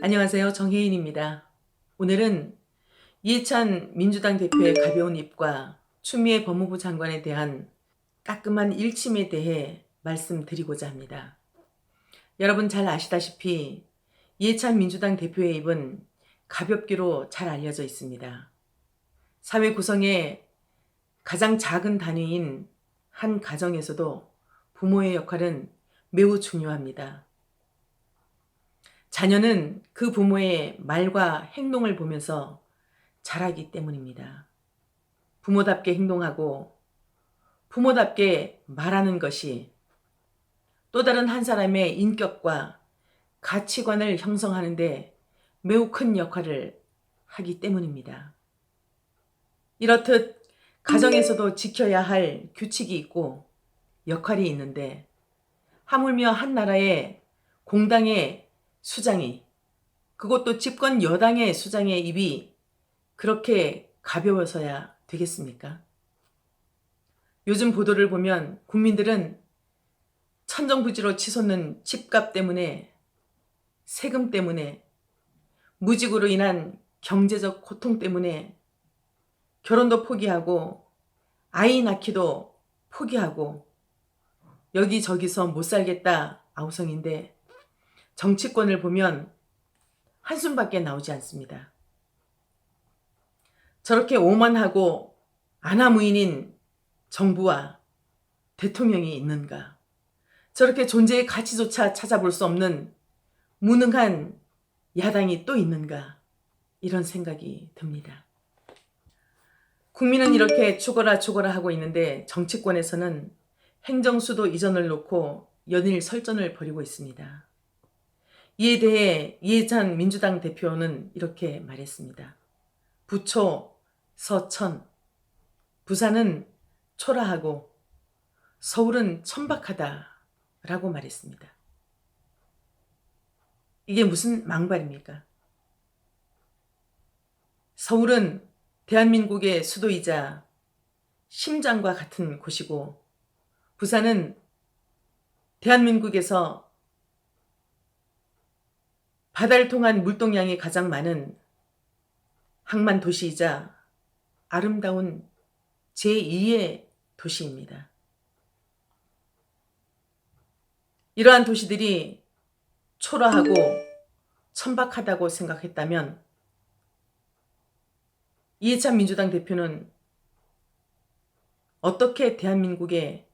안녕하세요. 정혜인입니다. 오늘은 이해찬 민주당 대표의 가벼운 입과 추미애 법무부 장관에 대한 따끔한 일침에 대해 말씀드리고자 합니다. 여러분 잘 아시다시피 이해찬 민주당 대표의 입은 가볍기로 잘 알려져 있습니다. 사회 구성의 가장 작은 단위인 한 가정에서도 부모의 역할은 매우 중요합니다. 자녀는 그 부모의 말과 행동을 보면서 자라기 때문입니다. 부모답게 행동하고 부모답게 말하는 것이 또 다른 한 사람의 인격과 가치관을 형성하는 데 매우 큰 역할을 하기 때문입니다. 이렇듯 가정에서도 지켜야 할 규칙이 있고 역할이 있는데 하물며 한 나라의 공당의 수장이, 그것도 집권 여당의 수장의 입이 그렇게 가벼워서야 되겠습니까? 요즘 보도를 보면 국민들은 천정부지로 치솟는 집값 때문에, 세금 때문에, 무직으로 인한 경제적 고통 때문에 결혼도 포기하고 아이 낳기도 포기하고 여기저기서 못 살겠다 아우성인데 정치권을 보면 한숨밖에 나오지 않습니다. 저렇게 오만하고 아나무인인 정부와 대통령이 있는가? 저렇게 존재의 가치조차 찾아볼 수 없는 무능한 야당이 또 있는가? 이런 생각이 듭니다. 국민은 이렇게 죽어라 하고 있는데 정치권에서는 행정수도 이전을 놓고 연일 설전을 벌이고 있습니다. 이에 대해 이해찬 민주당 대표는 이렇게 말했습니다. 부초, 서천, 부산은 초라하고 서울은 천박하다라고 말했습니다. 이게 무슨 망발입니까? 서울은 대한민국의 수도이자 심장과 같은 곳이고 부산은 대한민국에서 바다를 통한 물동량이 가장 많은 항만 도시이자 아름다운 제2의 도시입니다. 이러한 도시들이 초라하고 천박하다고 생각했다면 이해찬 민주당 대표는 어떻게 대한민국의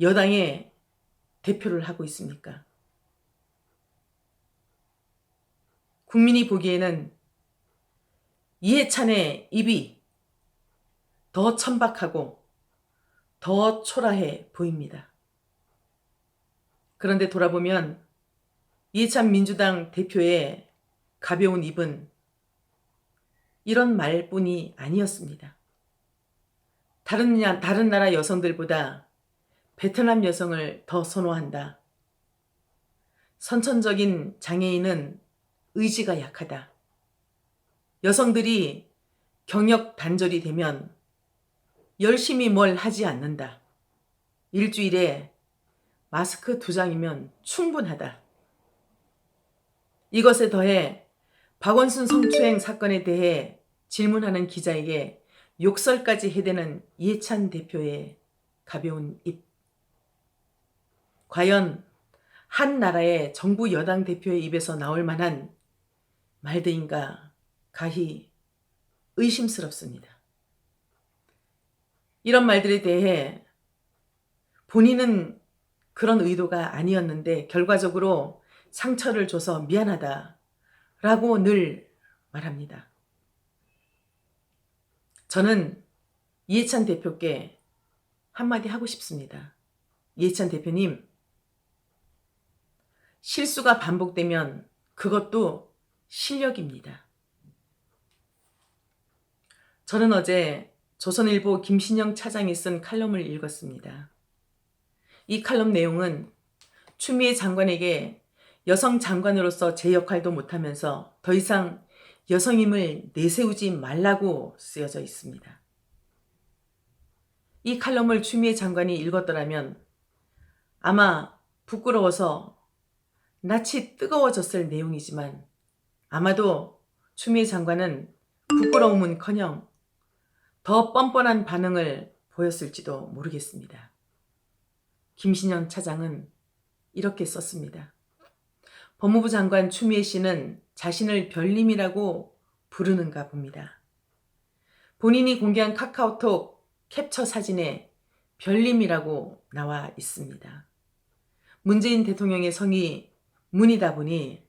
여당의 대표를 하고 있습니까? 국민이 보기에는 이해찬의 입이 더 천박하고 더 초라해 보입니다. 그런데 돌아보면 이해찬 민주당 대표의 가벼운 입은 이런 말뿐이 아니었습니다. 다른 나라 여성들보다 베트남 여성을 더 선호한다. 선천적인 장애인은 의지가 약하다. 여성들이 경력 단절이 되면 열심히 뭘 하지 않는다. 일주일에 마스크 2장이면 충분하다. 이것에 더해 박원순 성추행 사건에 대해 질문하는 기자에게 욕설까지 해대는 이해찬 대표의 가벼운 입. 과연 한 나라의 정부 여당 대표의 입에서 나올 만한 말들인가 가히 의심스럽습니다. 이런 말들에 대해 본인은 그런 의도가 아니었는데 결과적으로 상처를 줘서 미안하다라고 늘 말합니다. 저는 이해찬 대표께 한마디 하고 싶습니다. 이해찬 대표님, 실수가 반복되면 그것도 실력입니다. 저는 어제 조선일보 김신영 차장이 쓴 칼럼을 읽었습니다. 이 칼럼 내용은 추미애 장관에게 여성 장관으로서 제 역할도 못하면서 더 이상 여성임을 내세우지 말라고 쓰여져 있습니다. 이 칼럼을 추미애 장관이 읽었더라면 아마 부끄러워서 낯이 뜨거워졌을 내용이지만 아마도 추미애 장관은 부끄러움은커녕 더 뻔뻔한 반응을 보였을지도 모르겠습니다. 김신영 차장은 이렇게 썼습니다. 법무부 장관 추미애 씨는 자신을 별님이라고 부르는가 봅니다. 본인이 공개한 카카오톡 캡처 사진에 별님이라고 나와 있습니다. 문재인 대통령의 성이 문이다 보니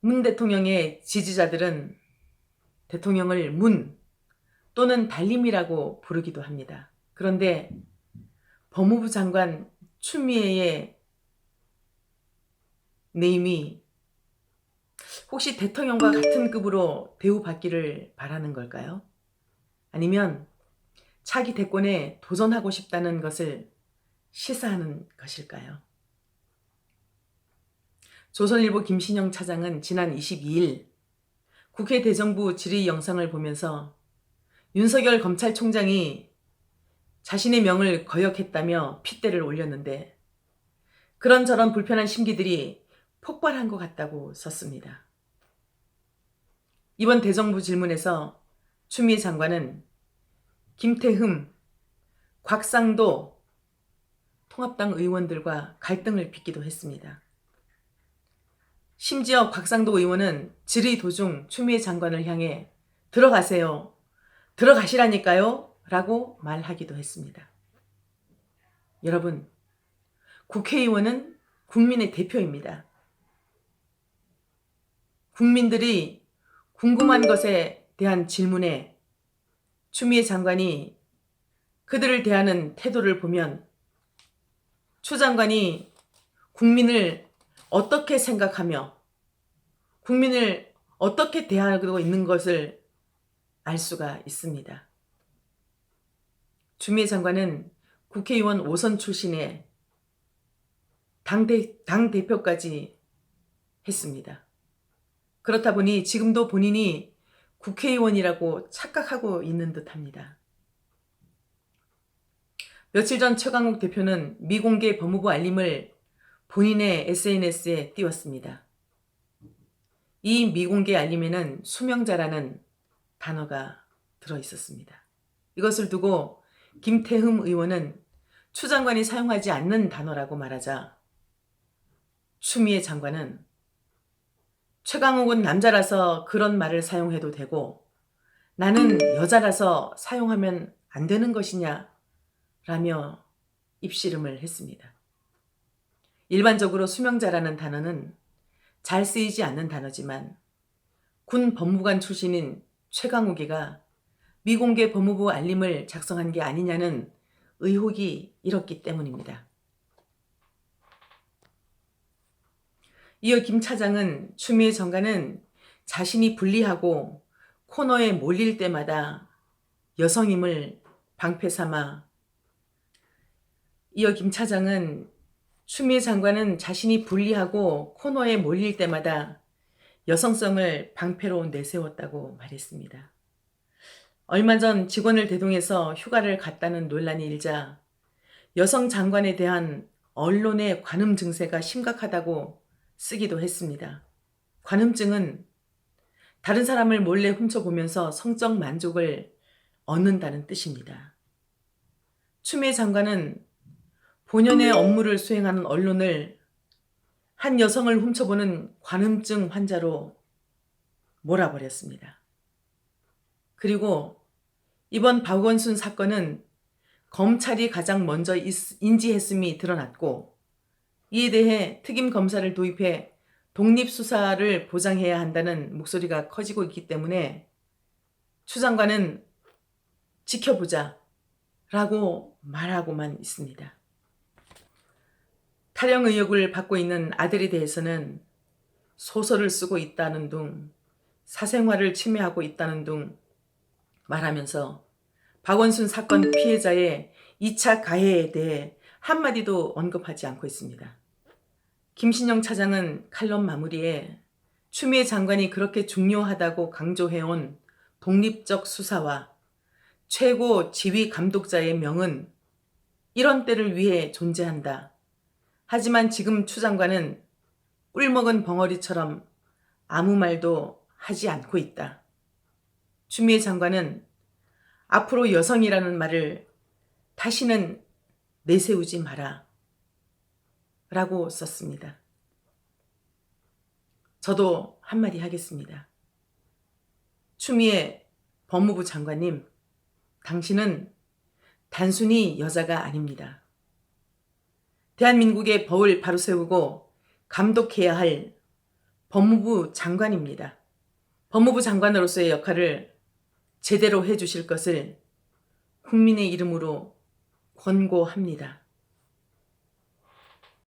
문 대통령의 지지자들은 대통령을 문 또는 달님이라고 부르기도 합니다. 그런데 법무부 장관 추미애의 네임이 혹시 대통령과 같은 급으로 대우받기를 바라는 걸까요? 아니면 차기 대권에 도전하고 싶다는 것을 시사하는 것일까요? 조선일보 김신영 차장은 지난 22일 국회 대정부 질의 영상을 보면서 윤석열 검찰총장이 자신의 명을 거역했다며 핏대를 올렸는데 그런저런 불편한 심기들이 폭발한 것 같다고 썼습니다. 이번 대정부 질문에서 추미애 장관은 김태흠, 곽상도 통합당 의원들과 갈등을 빚기도 했습니다. 심지어 곽상도 의원은 질의 도중 추미애 장관을 향해 들어가세요. 들어가시라니까요. 라고 말하기도 했습니다. 여러분, 국회의원은 국민의 대표입니다. 국민들이 궁금한 것에 대한 질문에 추미애 장관이 그들을 대하는 태도를 보면 추 장관이 국민을 어떻게 생각하며 국민을 어떻게 대하고 있는 것을 알 수가 있습니다. 추미애 장관은 국회의원 5선 출신의 당대표까지 했습니다. 그렇다 보니 지금도 본인이 국회의원이라고 착각하고 있는 듯합니다. 며칠 전 최강욱 대표는 미공개 법무부 알림을 본인의 SNS에 띄웠습니다. 이 미공개 알림에는 수명자라는 단어가 들어있었습니다. 이것을 두고 김태흠 의원은 추 장관이 사용하지 않는 단어라고 말하자 추미애 장관은 최강욱은 남자라서 그런 말을 사용해도 되고 나는 여자라서 사용하면 안 되는 것이냐 라며 입씨름을 했습니다. 일반적으로 수명자라는 단어는 잘 쓰이지 않는 단어지만 군 법무관 출신인 최강욱이가 미공개 법무부 알림을 작성한 게 아니냐는 의혹이 일었기 때문입니다. 이어 김 차장은 추미애 장관은 자신이 불리하고 코너에 몰릴 때마다 여성임을 방패 삼아 이어 김 차장은 추미애 장관은 자신이 불리하고 코너에 몰릴 때마다 여성성을 방패로 내세웠다고 말했습니다. 얼마 전 직원을 대동해서 휴가를 갔다는 논란이 일자 여성 장관에 대한 언론의 관음 증세가 심각하다고 쓰기도 했습니다. 관음증은 다른 사람을 몰래 훔쳐보면서 성적 만족을 얻는다는 뜻입니다. 추미애 장관은 본연의 업무를 수행하는 언론을 한 여성을 훔쳐보는 관음증 환자로 몰아버렸습니다. 그리고 이번 박원순 사건은 검찰이 가장 먼저 인지했음이 드러났고 이에 대해 특임 검사를 도입해 독립수사를 보장해야 한다는 목소리가 커지고 있기 때문에 추 장관은 지켜보자 라고 말하고만 있습니다. 탈영 의혹을 받고 있는 아들에 대해서는 소설을 쓰고 있다는 둥, 사생활을 침해하고 있다는 둥 말하면서 박원순 사건 피해자의 2차 가해에 대해 한마디도 언급하지 않고 있습니다. 김신영 차장은 칼럼 마무리에 추미애 장관이 그렇게 중요하다고 강조해온 독립적 수사와 최고 지휘 감독자의 명은 이런 때를 위해 존재한다. 하지만 지금 추 장관은 꿀먹은 벙어리처럼 아무 말도 하지 않고 있다. 추미애 장관은 앞으로 여성이라는 말을 다시는 내세우지 마라 라고 썼습니다. 저도 한마디 하겠습니다. 추미애 법무부 장관님, 당신은 단순히 여자가 아닙니다. 대한민국의 법을 바로 세우고 감독해야 할 법무부 장관입니다. 법무부 장관으로서의 역할을 제대로 해주실 것을 국민의 이름으로 권고합니다.